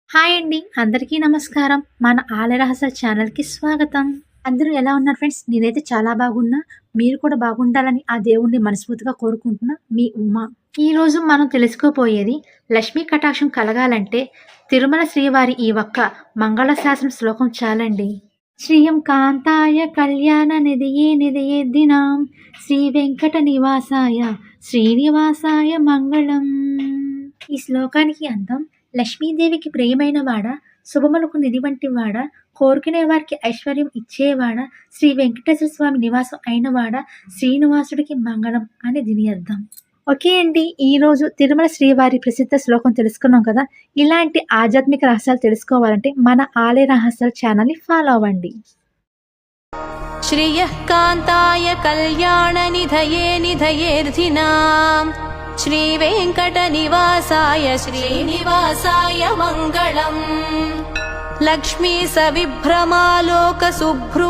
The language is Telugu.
హాయ్ అండి. అందరికీ నమస్కారం. మన ఆలయ రహస్యాల ఛానల్‌కి స్వాగతం. అందరూ ఎలా ఉన్నారు ఫ్రెండ్స్? నేనైతే చాలా బాగున్నా. మీరు కూడా బాగుండాలని ఆ దేవుడిని మనస్ఫూర్తిగా కోరుకుంటున్నా. మీ ఉమా. ఈరోజు మనం తెలుసుకోబోయేది లక్ష్మీ కటాక్షం కలగాలంటే తిరుమల శ్రీవారి ఈ ఒక్క మంగళశాసనం శ్లోకం చాలండి. శ్రియం కాంతాయ కళ్యాణ నిధియే దినాం శ్రీ వెంకట నివాసాయ శ్రీనివాసాయ మంగళం. ఈ శ్లోకానికి అర్థం లక్ష్మీదేవికి ప్రియమైన వాడా, శుభములకు నిధి వంటి వాడా, కోరుకునే వారికి ఐశ్వర్యం ఇచ్చేవాడా, శ్రీ వెంకటేశ్వర స్వామి నివాసం అయినవాడా, శ్రీనివాసుడికి మంగళం అని దీని అర్థం. ఓకే అండి. ఈరోజు తిరుమల శ్రీవారి ప్రసిద్ధ శ్లోకం తెలుసుకున్నాం కదా. ఇలాంటి ఆధ్యాత్మిక రహస్యాలు తెలుసుకోవాలంటే మన ఆలయ రహస్యాల ఛానల్ని ఫాలో అవ్వండి. శ్రియః కాంతాయ కళ్యాణ నిధయేర్ధినాం శ్రీ వెంకట నివాసాయ శ్రీనివాసాయ మంగళం. లక్ష్మీ సవిభ్రమాలోక సుభ్రూ